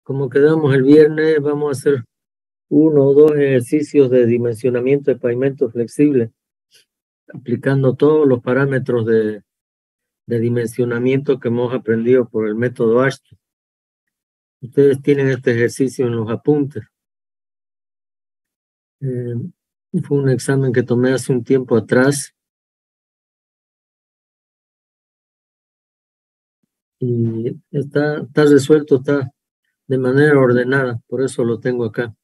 Como quedamos el viernes, vamos a hacer 1 o 2 ejercicios de dimensionamiento de pavimento flexible, aplicando todos los parámetros de dimensionamiento que hemos aprendido por el método Ashton. Ustedes tienen este ejercicio en los apuntes. Fue un examen que tomé hace un tiempo atrás. Y está resuelto, está de manera ordenada, por eso lo tengo acá.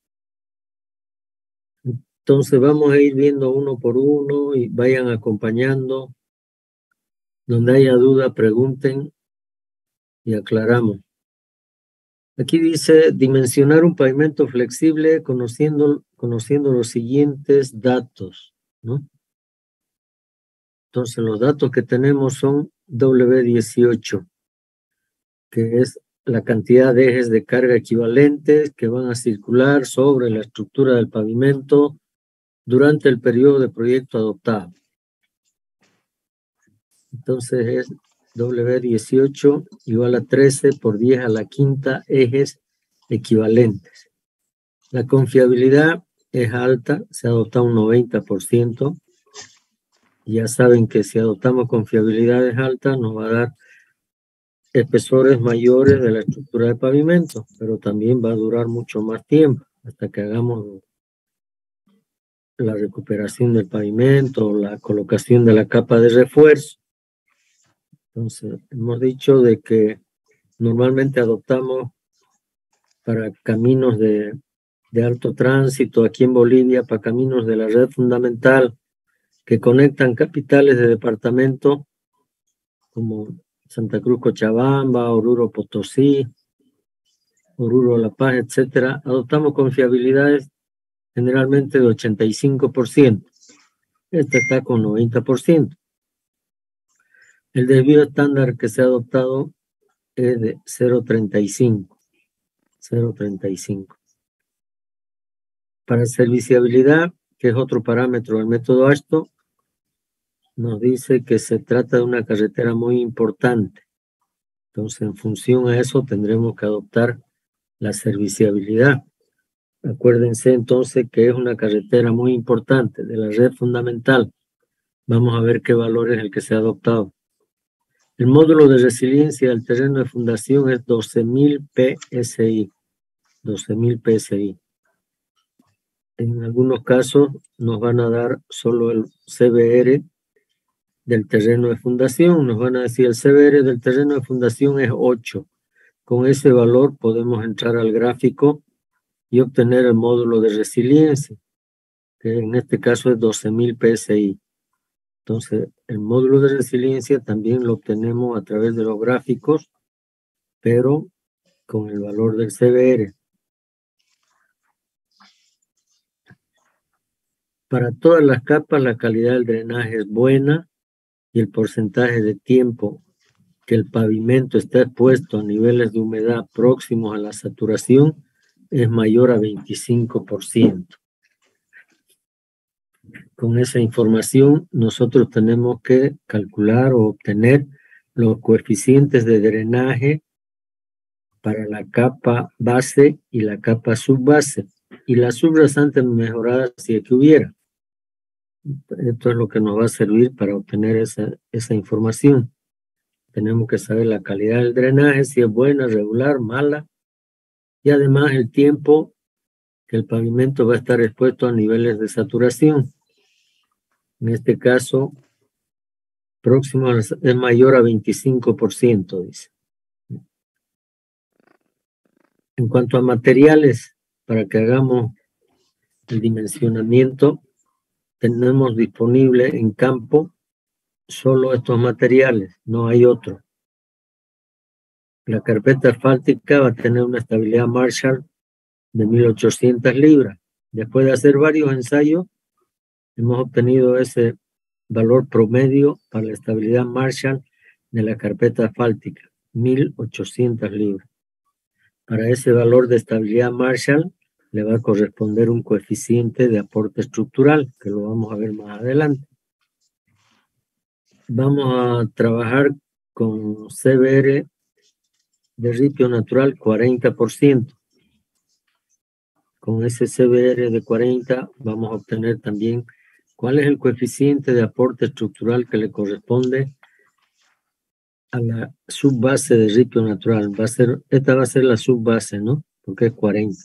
Entonces vamos a ir viendo uno por uno y vayan acompañando. Donde haya duda, pregunten y aclaramos. Aquí dice dimensionar un pavimento flexible conociendo los siguientes datos, ¿no? Entonces los datos que tenemos son W18, que es la cantidad de ejes de carga equivalentes que van a circular sobre la estructura del pavimento durante el periodo de proyecto adoptado. Entonces es W18 igual a 13 por 10 a la quinta ejes equivalentes. La confiabilidad es alta, se adopta un 90%. Ya saben que si adoptamos confiabilidades altas nos va a dar espesores mayores de la estructura de pavimento, pero también va a durar mucho más tiempo hasta que hagamos la recuperación del pavimento, la colocación de la capa de refuerzo. Entonces, hemos dicho de que normalmente adoptamos para caminos de alto tránsito aquí en Bolivia, para caminos de la red fundamental que conectan capitales de departamento como Santa Cruz, Cochabamba, Oruro, Potosí, Oruro, La Paz, etcétera, adoptamos confiabilidades generalmente de 85%. Este está con 90%. El desvío estándar que se ha adoptado es de 0.35. 0.35. Para serviciabilidad, que es otro parámetro del método Ashton, nos dice que se trata de una carretera muy importante. Entonces, en función a eso, tendremos que adoptar la serviciabilidad. Acuérdense entonces que es una carretera muy importante de la red fundamental. Vamos a ver qué valor es el que se ha adoptado. El módulo de resiliencia del terreno de fundación es 12.000 PSI. 12.000 PSI. En algunos casos nos van a dar solo el CBR del terreno de fundación. Nos van a decir el CBR del terreno de fundación es 8. Con ese valor podemos entrar al gráfico y obtener el módulo de resiliencia, que en este caso es 12.000 PSI. Entonces, el módulo de resiliencia también lo obtenemos a través de los gráficos, pero con el valor del CBR. Para todas las capas, la calidad del drenaje es buena y el porcentaje de tiempo que el pavimento está expuesto a niveles de humedad próximos a la saturación es mayor a 25%. Con esa información, nosotros tenemos que calcular o obtener los coeficientes de drenaje para la capa base y la capa subbase, y las subrasantes mejoradas si es que hubiera. Esto es lo que nos va a servir para obtener esa información. Tenemos que saber la calidad del drenaje, si es buena, regular, mala, y además el tiempo que el pavimento va a estar expuesto a niveles de saturación. En este caso, próximo es mayor a 25%, dice. En cuanto a materiales, para que hagamos el dimensionamiento, tenemos disponible en campo solo estos materiales, no hay otro. La carpeta asfáltica va a tener una estabilidad Marshall de 1.800 libras. Después de hacer varios ensayos, hemos obtenido ese valor promedio para la estabilidad Marshall de la carpeta asfáltica, 1.800 libras. Para ese valor de estabilidad Marshall le va a corresponder un coeficiente de aporte estructural, que lo vamos a ver más adelante. Vamos a trabajar con CBR de ripio natural 40%. Con ese CBR de 40 vamos a obtener también cuál es el coeficiente de aporte estructural que le corresponde a la subbase de ripio natural. Esta va a ser la subbase, ¿no? Porque es 40.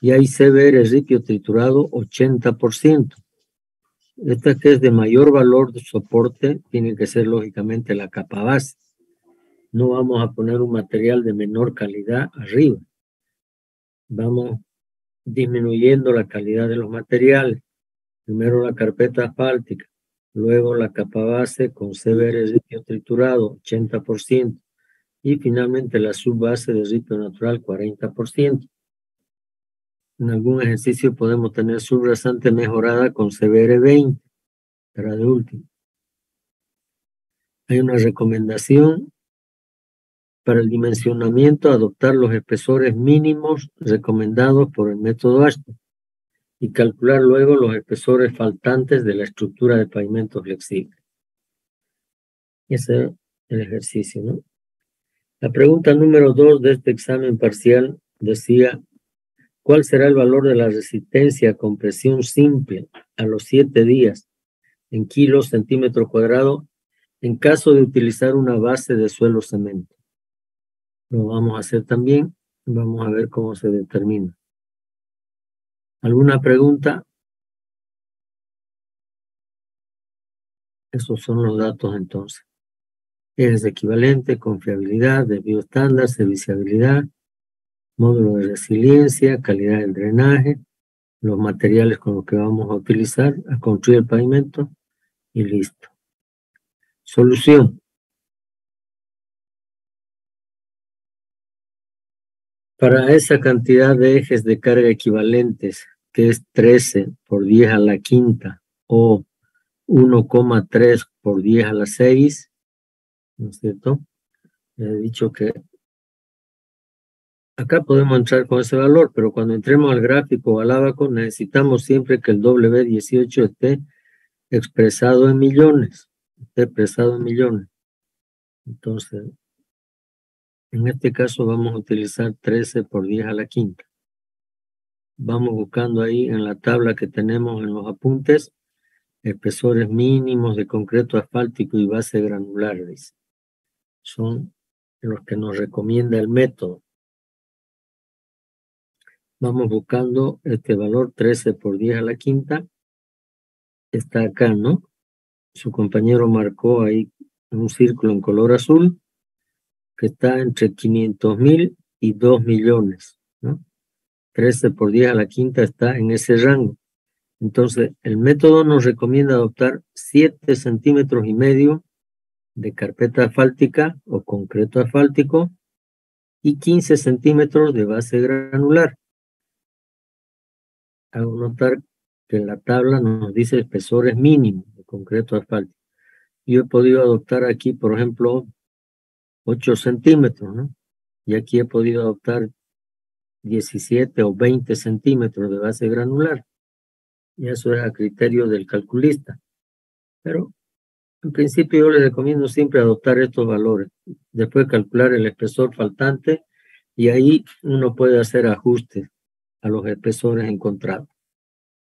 Y hay CBR ripio triturado 80%. Esta que es de mayor valor de soporte tiene que ser lógicamente la capa base. No vamos a poner un material de menor calidad arriba. Vamos disminuyendo la calidad de los materiales. Primero la carpeta asfáltica, luego la capa base con CBR ripio triturado 80% y finalmente la subbase de ripio natural 40%. En algún ejercicio podemos tener subrasante mejorada con CBR 20, para de último. Hay una recomendación para el dimensionamiento, adoptar los espesores mínimos recomendados por el método Ashton y calcular luego los espesores faltantes de la estructura de pavimento flexible. Ese es el ejercicio, ¿no? La pregunta número 2 de este examen parcial decía: ¿cuál será el valor de la resistencia a compresión simple a los 7 días en kilos centímetro cuadrado en caso de utilizar una base de suelo cemento? Lo vamos a hacer también. Vamos a ver cómo se determina. ¿Alguna pregunta? Esos son los datos entonces. Ejes equivalente, confiabilidad, desvío estándar, serviciabilidad, módulo de resiliencia, calidad del drenaje, los materiales con los que vamos a utilizar a construir el pavimento y listo. Solución. Para esa cantidad de ejes de carga equivalentes, que es 13 por 10 a la quinta o 1,3 por 10 a la 6, ¿no es cierto? He dicho que acá podemos entrar con ese valor, pero cuando entremos al gráfico o al ábaco necesitamos siempre que el W18 esté expresado en millones. Entonces, en este caso vamos a utilizar 13 por 10 a la quinta. Vamos buscando ahí en la tabla que tenemos en los apuntes, espesores mínimos de concreto asfáltico y base granular, dice. Son los que nos recomienda el método. Vamos buscando este valor 13 por 10 a la quinta. Está acá, ¿no? Su compañero marcó ahí un círculo en color azul que está entre 500,000 y 2 millones, ¿no? 13 por 10 a la quinta está en ese rango. Entonces, el método nos recomienda adoptar 7,5 centímetros de carpeta asfáltica o concreto asfáltico y 15 centímetros de base granular. Hago notar que la tabla nos dice espesores mínimos de concreto asfáltico. Yo he podido adoptar aquí, por ejemplo, 8 centímetros, ¿no? Y aquí he podido adoptar 17 o 20 centímetros de base granular. Y eso es a criterio del calculista. Pero en principio yo les recomiendo siempre adoptar estos valores. Después calcular el espesor faltante y ahí uno puede hacer ajustes a los espesores encontrados.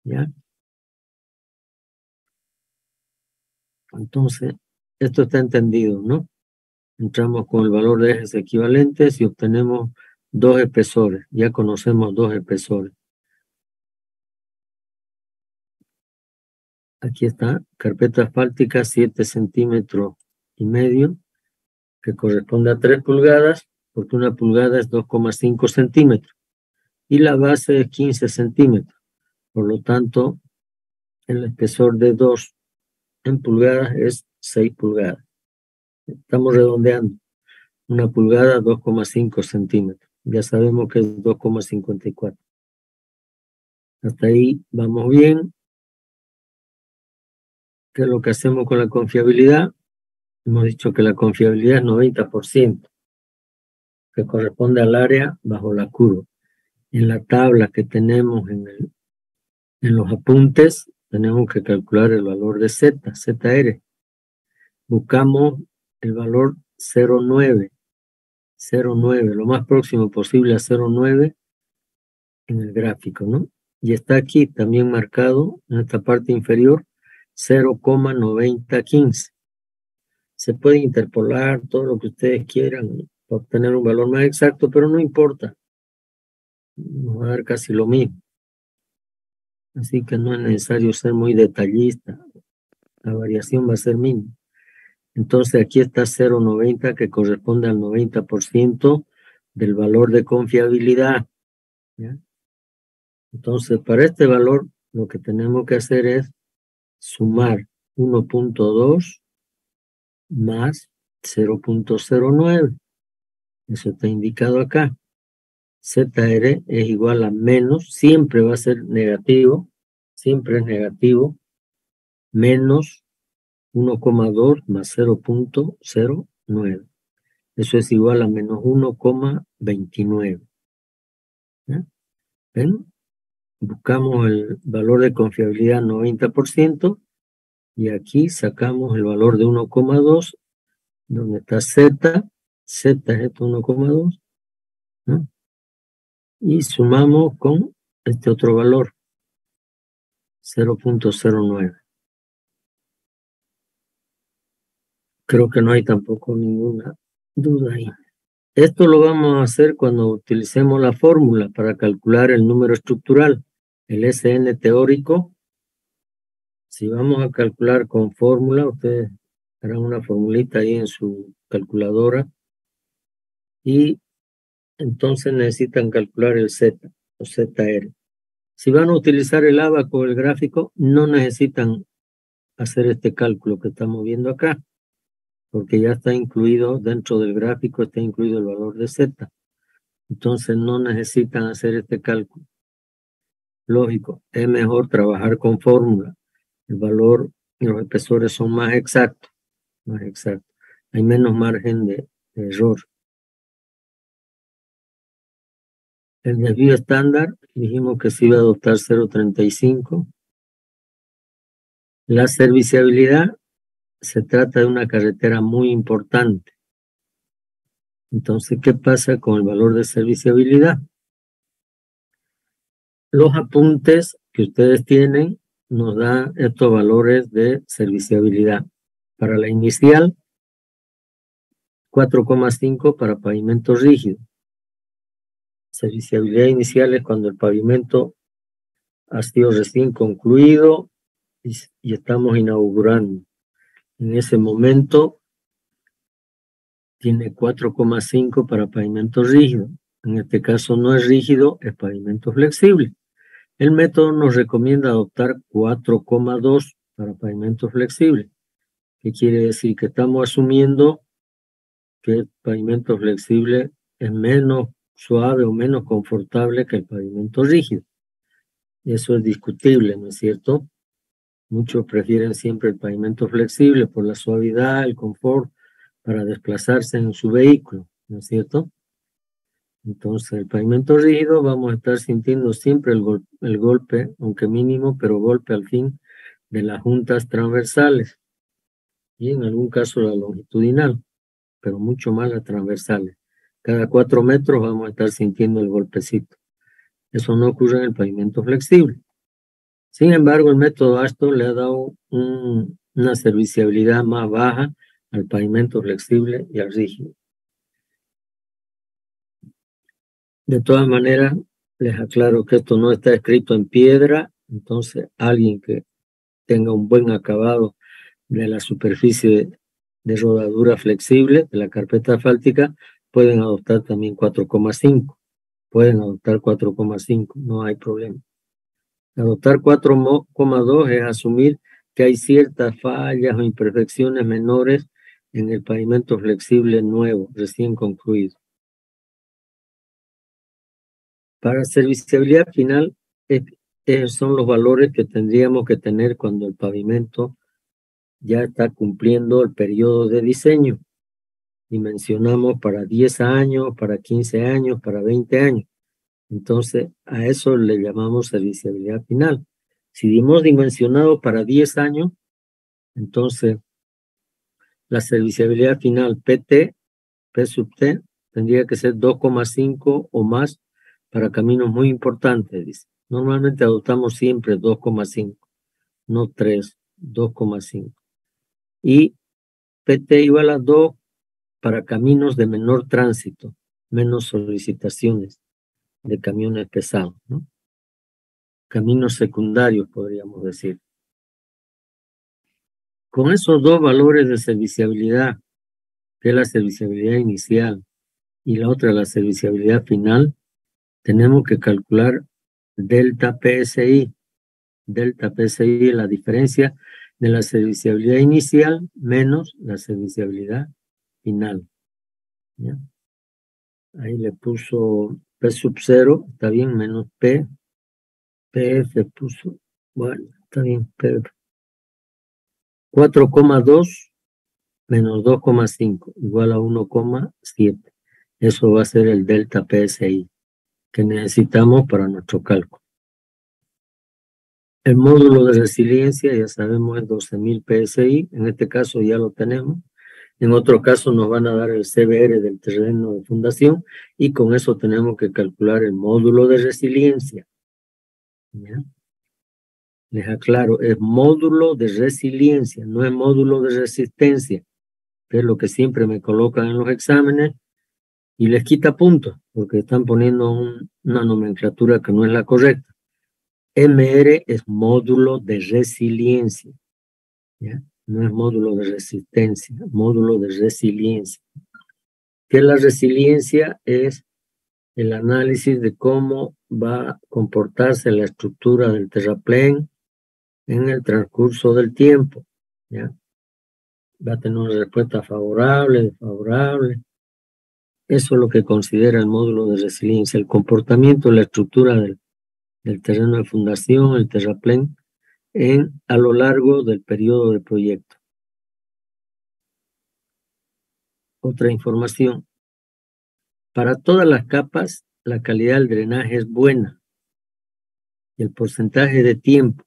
¿Ya? Entonces, esto está entendido, ¿no? Entramos con el valor de ejes equivalentes y obtenemos 2 espesores. Ya conocemos 2 espesores. Aquí está, carpeta asfáltica 7,5 centímetros, que corresponde a 3 pulgadas, porque una pulgada es 2,5 centímetros. Y la base es 15 centímetros. Por lo tanto, el espesor de 2 en pulgadas es 6 pulgadas. Estamos redondeando. Una pulgada, 2,5 centímetros. Ya sabemos que es 2,54. Hasta ahí vamos bien. ¿Qué es lo que hacemos con la confiabilidad? Hemos dicho que la confiabilidad es 90%, que corresponde al área bajo la curva. En la tabla que tenemos en los apuntes, tenemos que calcular el valor de ZR. Buscamos el valor 0,9. 0,9, lo más próximo posible a 0,9 en el gráfico, ¿no? Y está aquí también marcado en esta parte inferior 0,9015. Se puede interpolar todo lo que ustedes quieran para obtener un valor más exacto, pero no importa. Nos va a dar casi lo mismo. Así que no es necesario ser muy detallista. La variación va a ser mínima. Entonces aquí está 0,90 que corresponde al 90% del valor de confiabilidad, ¿ya? Entonces para este valor lo que tenemos que hacer es sumar 1,2 más 0,09. Eso está indicado acá. ZR es igual a menos, siempre va a ser negativo, siempre es negativo, menos 1,2 más 0,09. Eso es igual a menos 1,29. ¿Ya? ¿Ven? Buscamos el valor de confiabilidad 90% y aquí sacamos el valor de 1,2, donde está Z. Z es esto 1,2, ¿no? Y sumamos con este otro valor, 0,09. Creo que no hay tampoco ninguna duda ahí. Esto lo vamos a hacer cuando utilicemos la fórmula para calcular el número estructural, el SN teórico. Si vamos a calcular con fórmula, ustedes harán una formulita ahí en su calculadora y entonces necesitan calcular el Z o ZR. Si van a utilizar el ábaco o el gráfico, no necesitan hacer este cálculo que estamos viendo acá, porque ya está incluido dentro del gráfico, está incluido el valor de Z. Entonces no necesitan hacer este cálculo. Lógico, es mejor trabajar con fórmula. El valor y los espesores son más exactos, más exactos. Hay menos margen de error. El desvío estándar, dijimos que se iba a adoptar 0,35. La serviciabilidad, se trata de una carretera muy importante. Entonces, ¿qué pasa con el valor de serviciabilidad? Los apuntes que ustedes tienen nos dan estos valores de serviciabilidad. Para la inicial, 4,5 para pavimento rígido. Serviciabilidad inicial es cuando el pavimento ha sido recién concluido y estamos inaugurando. En ese momento tiene 4,5 para pavimento rígido. En este caso no es rígido, es pavimento flexible. El método nos recomienda adoptar 4,2 para pavimento flexible. ¿Qué quiere decir? Que estamos asumiendo que el pavimento flexible es menos suave o menos confortable que el pavimento rígido. Eso es discutible, ¿no es cierto? Muchos prefieren siempre el pavimento flexible por la suavidad, el confort, para desplazarse en su vehículo, ¿no es cierto? Entonces, el pavimento rígido vamos a estar sintiendo siempre el golpe, aunque mínimo, pero golpe al fin de las juntas transversales y en algún caso la longitudinal, pero mucho más las transversales. Cada 4 metros vamos a estar sintiendo el golpecito. Eso no ocurre en el pavimento flexible. Sin embargo, el método Ashton le ha dado una serviciabilidad más baja al pavimento flexible y al rígido. De todas maneras, les aclaro que esto no está escrito en piedra, entonces alguien que tenga un buen acabado de la superficie de rodadura flexible de la carpeta asfáltica, pueden adoptar también 4,5. Pueden adoptar 4,5, no hay problema. Adoptar 4,2 es asumir que hay ciertas fallas o imperfecciones menores en el pavimento flexible nuevo, recién concluido. Para serviciabilidad final, son los valores que tendríamos que tener cuando el pavimento ya está cumpliendo el periodo de diseño. Dimensionamos para 10 años, para 15 años, para 20 años. Entonces, a eso le llamamos serviciabilidad final. Si hemos dimensionado para 10 años, entonces la serviciabilidad final PT, P sub T, tendría que ser 2,5 o más para caminos muy importantes, dice. Normalmente adoptamos siempre 2,5, no 3, 2,5. Y PT igual a 2 para caminos de menor tránsito, menos solicitaciones de camiones pesados, ¿no? Caminos secundarios, podríamos decir. Con esos dos valores de serviciabilidad, que es la serviciabilidad inicial y la otra la serviciabilidad final, tenemos que calcular delta PSI. Delta PSI es la diferencia de la serviciabilidad inicial menos la serviciabilidad final. ¿Ya? Ahí le puso P sub 0, está bien, menos P. PF puso, bueno, está bien, P. 4,2 menos 2,5 igual a 1,7. Eso va a ser el delta PSI que necesitamos para nuestro cálculo. El módulo de resiliencia, ya sabemos, es 12.000 PSI. En este caso ya lo tenemos. En otro caso nos van a dar el CBR del terreno de fundación y con eso tenemos que calcular el módulo de resiliencia. ¿Ya? Les aclaro, es módulo de resiliencia, no es módulo de resistencia, que es lo que siempre me colocan en los exámenes y les quita puntos, porque están poniendo una nomenclatura que no es la correcta. MR es módulo de resiliencia, ¿ya? No es módulo de resistencia, módulo de resiliencia. Que la resiliencia es el análisis de cómo va a comportarse la estructura del terraplén en el transcurso del tiempo, ¿ya? Va a tener una respuesta favorable, desfavorable. Eso es lo que considera el módulo de resiliencia, el comportamiento, la estructura del terreno de fundación, el terraplén, a lo largo del periodo de proyecto. Otra información. Para todas las capas, la calidad del drenaje es buena. El porcentaje de tiempo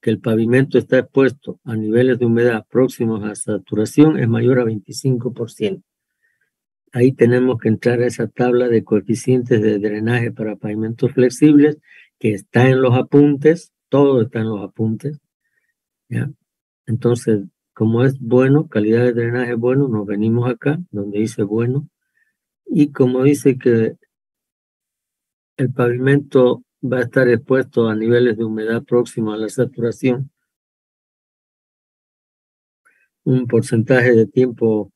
que el pavimento está expuesto a niveles de humedad próximos a saturación es mayor a 25%. Ahí tenemos que entrar a esa tabla de coeficientes de drenaje para pavimentos flexibles que está en los apuntes, todo está en los apuntes, ¿ya? Entonces, como es bueno, calidad de drenaje bueno, nos venimos acá, donde dice bueno, y como dice que el pavimento va a estar expuesto a niveles de humedad próximos a la saturación, un porcentaje de tiempo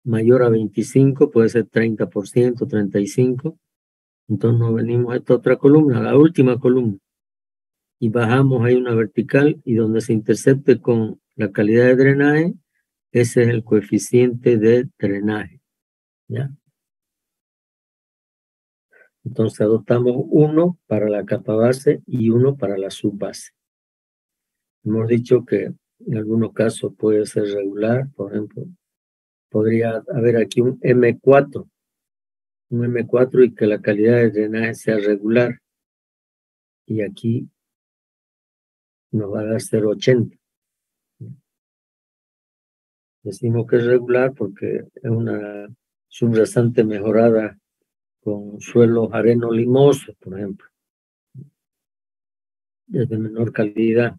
mayor a 25, puede ser 30%, 35%. Entonces nos venimos a esta otra columna, la última columna, y bajamos ahí una vertical y donde se intercepte con la calidad de drenaje, ese es el coeficiente de drenaje, ¿ya? Entonces adoptamos 1 para la capa base y 1 para la subbase. Hemos dicho que en algunos casos puede ser regular, por ejemplo, podría haber aquí un M4 y que la calidad de drenaje sea regular. Y aquí nos va a dar 0,80. Decimos que es regular porque es una subrasante mejorada con suelos areno-limosos, por ejemplo, es de menor calidad.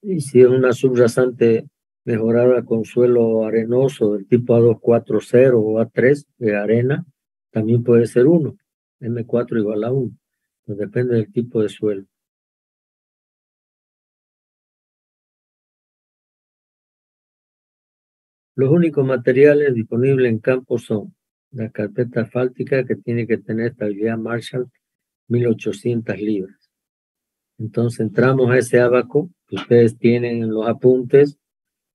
Y si es una subrasante mejorada con suelo arenoso del tipo A240 o A3 de arena, también puede ser 1, M4 igual a 1, pues depende del tipo de suelo. Los únicos materiales disponibles en campo son la carpeta asfáltica, que tiene que tener estabilidad Marshall 1800 libras. Entonces entramos a ese ábaco que ustedes tienen en los apuntes,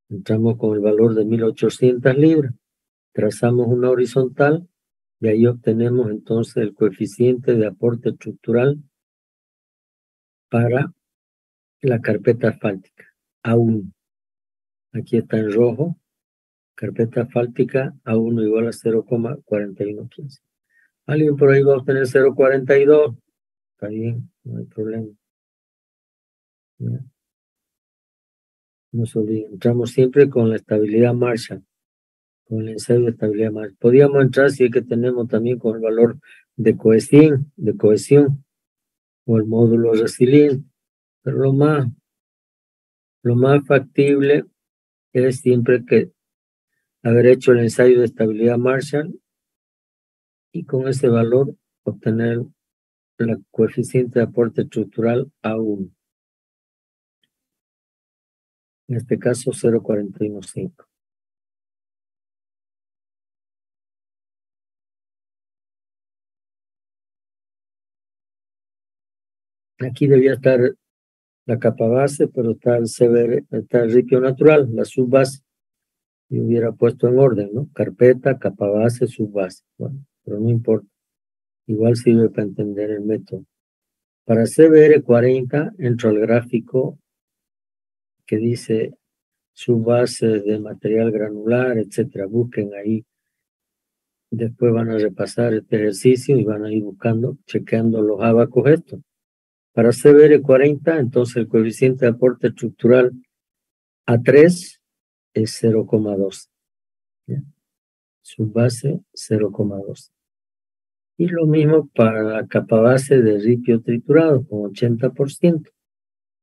entramos con el valor de 1800 libras, trazamos una horizontal y ahí obtenemos entonces el coeficiente de aporte estructural para la carpeta asfáltica, A1. Aquí está en rojo, carpeta asfáltica A1 igual a 0,4115. Alguien por ahí va a obtener 0,42, está bien, no hay problema. ¿Ya? No se olviden, entramos siempre con la estabilidad Marshall. con el ensayo de estabilidad marginal. Podríamos entrar si es que tenemos también con el valor de cohesión, o el módulo resiliente, pero lo más factible es siempre que haber hecho el ensayo de estabilidad Marshall y con ese valor obtener la coeficiente de aporte estructural A1. En este caso 0,415. Aquí debía estar la capa base, pero está el CBR, está el ripio natural, la subbase. Y hubiera puesto en orden, ¿no? Carpeta, capa base, subbase. Bueno, pero no importa. Igual sirve para entender el método. Para CBR 40 entro al gráfico que dice subbase de material granular, etcétera. Busquen ahí. Después van a repasar este ejercicio y van a ir buscando, chequeando los abacos estos. Para CBR 40, entonces el coeficiente de aporte estructural A3 es 0,2. Subbase 0,2. Y lo mismo para la capa base de ripio triturado con 80%.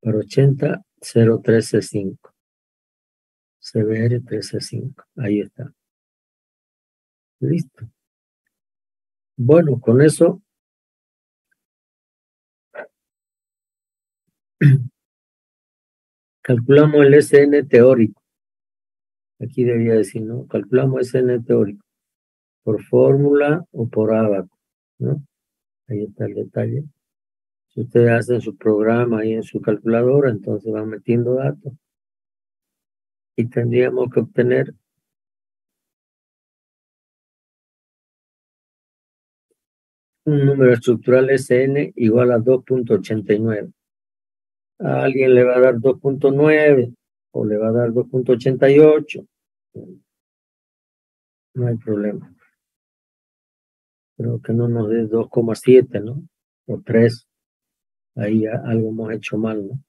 Para 80, 0,135. CBR 13,5. Ahí está. Listo. Bueno, con eso calculamos el SN teórico. Aquí debía decir, ¿no? Calculamos SN teórico por fórmula o por abaco, ¿no? Ahí está el detalle. Si ustedes hacen su programa ahí en su calculadora, entonces van metiendo datos. Y tendríamos que obtener un número estructural SN igual a 2,89. A alguien le va a dar 2,9 o le va a dar 2,88. No hay problema. Pero que no nos dé 2,7, ¿no? O 3. Ahí algo hemos hecho mal, ¿no?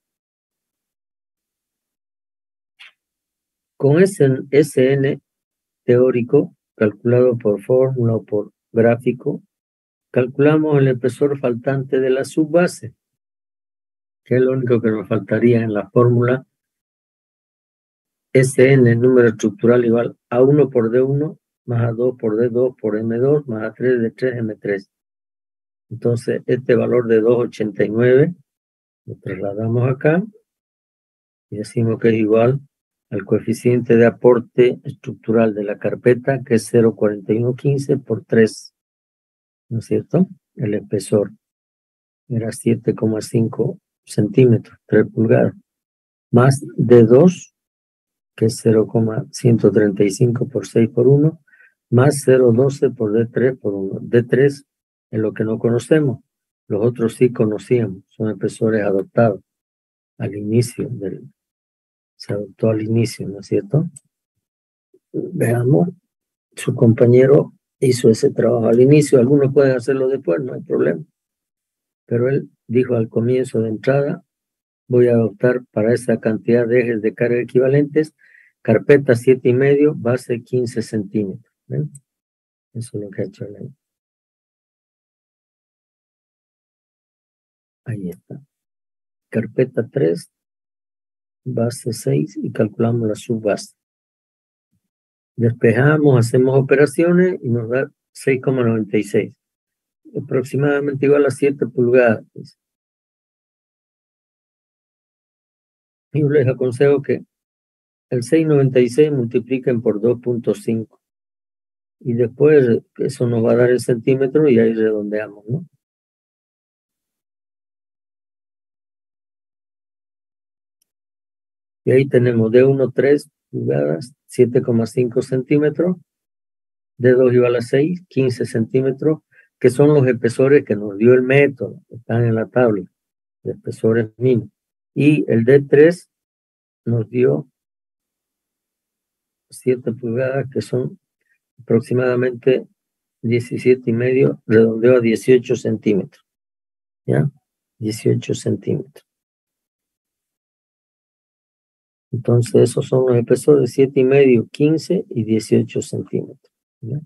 Con ese SN teórico, calculado por fórmula o por gráfico, calculamos el espesor faltante de la subbase, que es lo único que nos faltaría en la fórmula. SN, número estructural igual a 1 por D1 más a 2 por D2 por M2 más a 3 de 3 M3. Entonces, este valor de 2,89 lo trasladamos acá y decimos que es igual al coeficiente de aporte estructural de la carpeta, que es 0,4115 por 3, ¿no es cierto? El espesor era 7,5 centímetros, 3 pulgadas, más D2, que es 0,135 por 6 por 1, más 0,12 por D3 por 1. D3 es lo que no conocemos, los otros sí conocíamos, son espesores adoptados al inicio se adoptó al inicio, ¿no es cierto? Veamos, su compañero hizo ese trabajo al inicio, algunos pueden hacerlo después, no hay problema, pero él dijo al comienzo de entrada, voy a adoptar para esa cantidad de ejes de carga equivalentes, carpeta 7,5, base 15 centímetros. ¿Ven? Eso es lo que ha hecho él. Ahí está. Carpeta 3, base 6 y calculamos la subbase. Despejamos, hacemos operaciones y nos da 6,96. Aproximadamente igual a 7 pulgadas. Y yo les aconsejo que el 6,96 multipliquen por 2,5. Y después eso nos va a dar el centímetro y ahí redondeamos, ¿no? Y ahí tenemos D1, 3 pulgadas, 7,5 centímetros. D2 igual a 6, 15 centímetros, que son los espesores que nos dio el método, están en la tabla, de espesores mínimos. Y el D3 nos dio 7 pulgadas, que son aproximadamente 17,5, redondeo a 18 centímetros. ¿Ya? 18 centímetros. Entonces, esos son los espesores, 7,5, 15 y 18 centímetros. ¿Ya?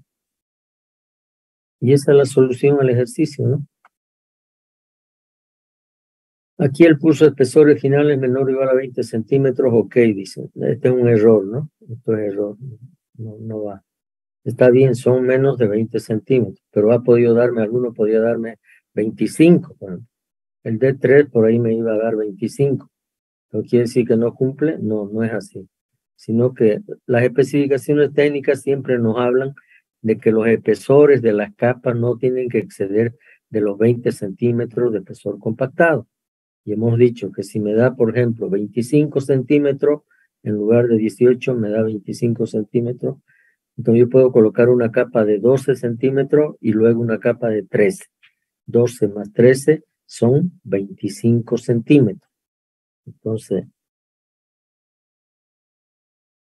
Y esa es la solución al ejercicio, ¿no? Aquí él puso espesores finales menor o igual a 20 centímetros, ok, dice. Este es un error, ¿no? Esto es error, no va. Está bien, son menos de 20 centímetros, pero alguno podía darme 25. Por ejemplo. El D3 por ahí me iba a dar 25. ¿No quiere decir que no cumple? No, no es así. Sino que las especificaciones técnicas siempre nos hablan de que los espesores de las capas no tienen que exceder de los 20 centímetros de espesor compactado. Y hemos dicho que si me da, por ejemplo, 25 centímetros, en lugar de 18 me da 25 centímetros, entonces yo puedo colocar una capa de 12 centímetros y luego una capa de 13. 12 más 13 son 25 centímetros. Entonces,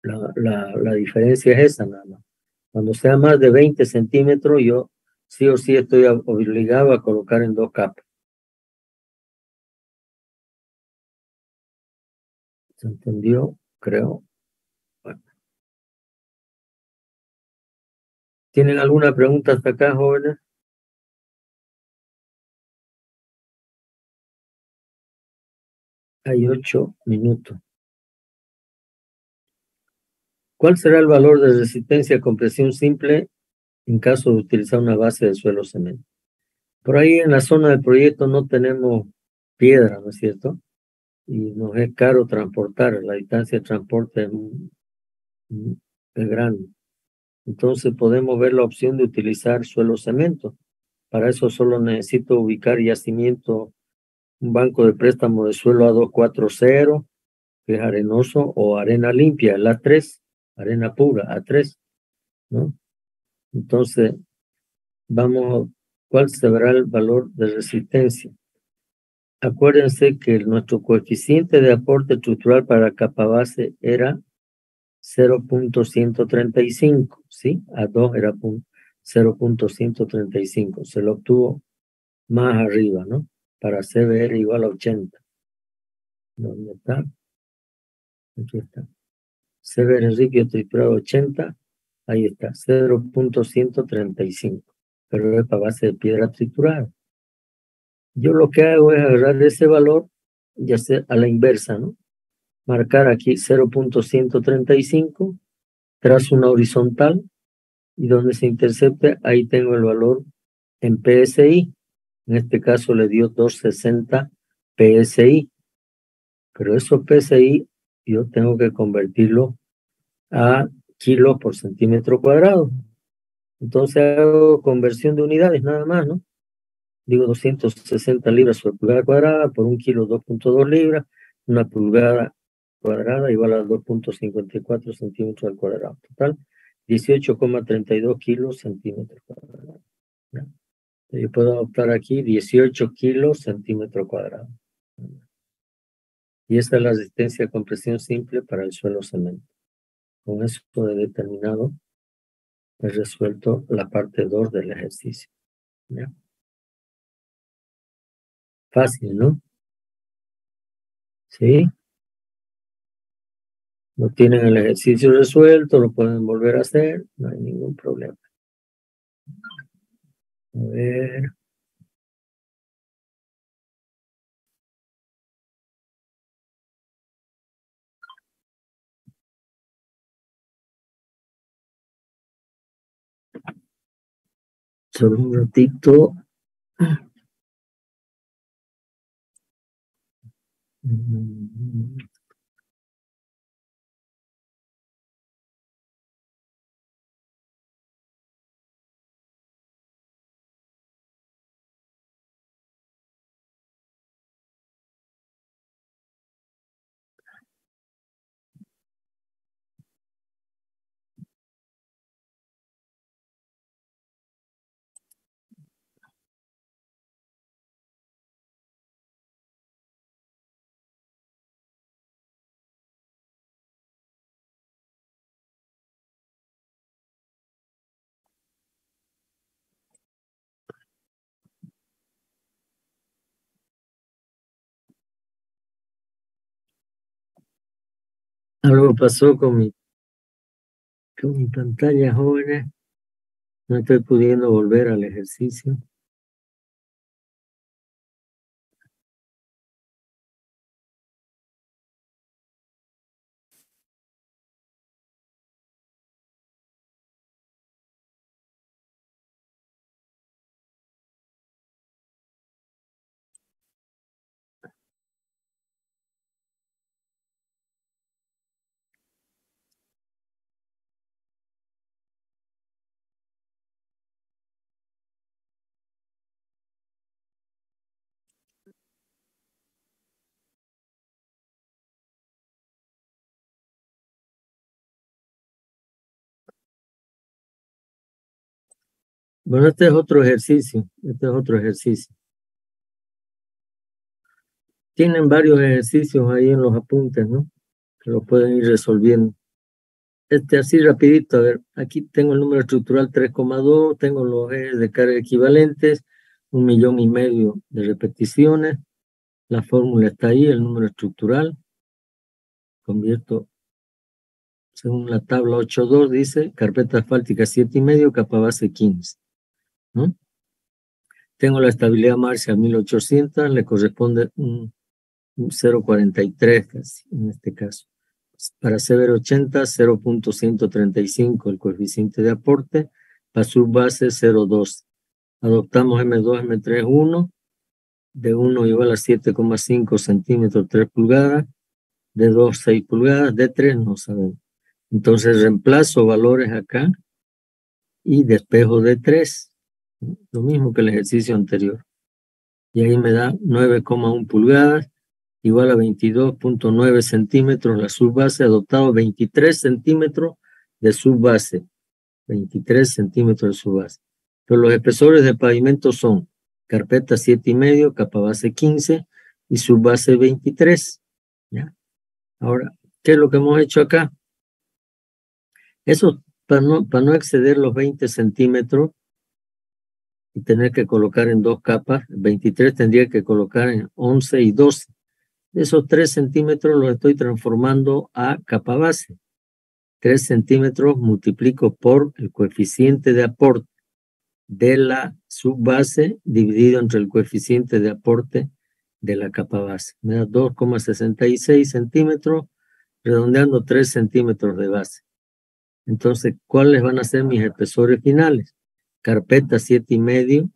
la diferencia es esa nada más. Cuando sea más de 20 centímetros, yo sí o sí estoy obligado a colocar en 2 capas. ¿Se entendió? Creo. Bueno. ¿Tienen alguna pregunta hasta acá, jóvenes? Hay 8 minutos. ¿Cuál será el valor de resistencia a compresión simple en caso de utilizar una base de suelo cemento? Por ahí en la zona del proyecto no tenemos piedra, ¿no es cierto? Y nos es caro transportar, la distancia de transporte es grande. Entonces podemos ver la opción de utilizar suelo cemento. Para eso solo necesito ubicar yacimiento, un banco de préstamo de suelo A240, que es arenoso, o arena limpia, la A3, arena pura, A3, ¿no? Entonces, vamos, ¿cuál será el valor de resistencia? Acuérdense que nuestro coeficiente de aporte estructural para capa base era 0.135, ¿sí? A2 era 0.135. Se lo obtuvo más arriba, ¿no? Para CBR igual a 80. ¿Dónde está? Aquí está. CBR líquido triturado 80. Ahí está, 0.135. Pero es para base de piedra triturada. Yo lo que hago es agarrar ese valor y hacer a la inversa, ¿no? Marcar aquí 0.135, trazo una horizontal y donde se intercepte, ahí tengo el valor en PSI. En este caso le dio 260 PSI, pero esos PSI yo tengo que convertirlo a kilos por centímetro cuadrado. Entonces hago conversión de unidades nada más, ¿no? Digo 260 libras por pulgada cuadrada, por un kilo 2.2 libras, una pulgada cuadrada igual a 2.54 centímetros al cuadrado. Total, 18,32 kilos centímetros cuadrados. ¿Ya? Yo puedo adoptar aquí 18 kilos centímetro cuadrado. Y esta es la resistencia a compresión simple para el suelo cemento. Con eso he determinado, he resuelto la parte 2 del ejercicio. ¿Ya? Fácil, ¿no? Sí. No tienen el ejercicio resuelto, lo pueden volver a hacer, no hay ningún problema. A ver. Solo un ratito. Algo pasó con mi pantalla, jóvenes. No estoy pudiendo volver al ejercicio. Bueno, este es otro ejercicio. Tienen varios ejercicios ahí en los apuntes, ¿no? Que lo pueden ir resolviendo. Así rapidito, a ver, aquí tengo el número estructural 3,2, tengo los ejes de carga equivalentes, 1,5 millones de repeticiones, la fórmula está ahí, el número estructural, convierto, según la tabla 8.2 dice, carpeta asfáltica 7,5, capa base 15, ¿no? Tengo la estabilidad Marshall 1800, le corresponde un 0,43 casi, en este caso. Para Severo 80, 0,135 el coeficiente de aporte, para subbase 0,2. Adoptamos M2, M3, 1, de 1 igual a 7,5 centímetros, 3 pulgadas, de 2, 6 pulgadas, de 3 no sabemos. Entonces reemplazo valores acá y despejo de 3, lo mismo que el ejercicio anterior. Y ahí me da 9,1 pulgadas, igual a 22,9 centímetros la subbase, adoptado 23 centímetros de subbase, 23 centímetros de subbase. Pero los espesores de pavimento son carpeta 7,5, capa base 15 y subbase 23. ¿Ya? Ahora, ¿qué es lo que hemos hecho acá? Eso para no exceder los 20 centímetros y tener que colocar en dos capas, 23 tendría que colocar en 11 y 12. Esos 3 centímetros los estoy transformando a capa base. 3 centímetros multiplico por el coeficiente de aporte de la subbase dividido entre el coeficiente de aporte de la capa base. Me da 2,66 centímetros, redondeando 3 centímetros de base. Entonces, ¿cuáles van a ser mis espesores finales? Carpeta 7,5,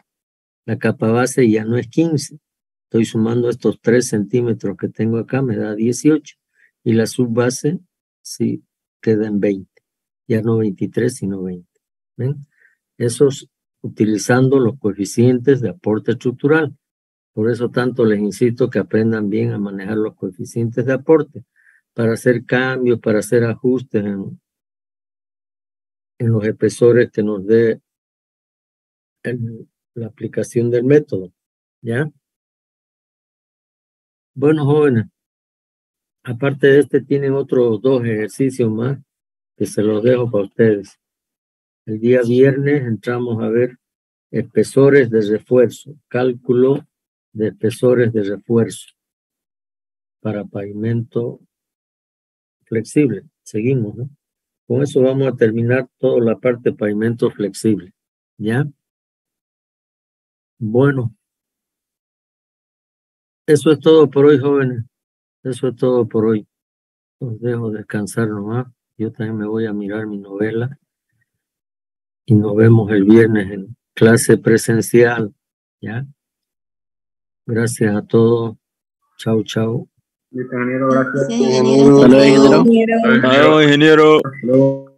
la capa base ya no es 15. Estoy sumando estos 3 centímetros que tengo acá, me da 18. Y la subbase, sí, queda en 20. Ya no 23, sino 20. ¿Ven? Esos utilizando los coeficientes de aporte estructural. Por eso tanto les insisto que aprendan bien a manejar los coeficientes de aporte para hacer cambios, para hacer ajustes en los espesores que nos dé la aplicación del método. ¿Ya? Bueno, jóvenes, aparte de este tienen otros 2 ejercicios más que se los dejo para ustedes. El día viernes entramos a ver espesores de refuerzo, cálculo de espesores de refuerzo para pavimento flexible. Seguimos, ¿no? Con eso vamos a terminar toda la parte de pavimento flexible. ¿Ya? Bueno, eso es todo por hoy, jóvenes. Eso es todo por hoy. Os dejo descansar nomás. Yo también me voy a mirar mi novela. Y nos vemos el viernes en clase presencial. ¿Ya? Gracias a todos. Chau, chau. Ingeniero, gracias. Ingeniero. Hasta luego, ingeniero. Hasta luego, ingeniero.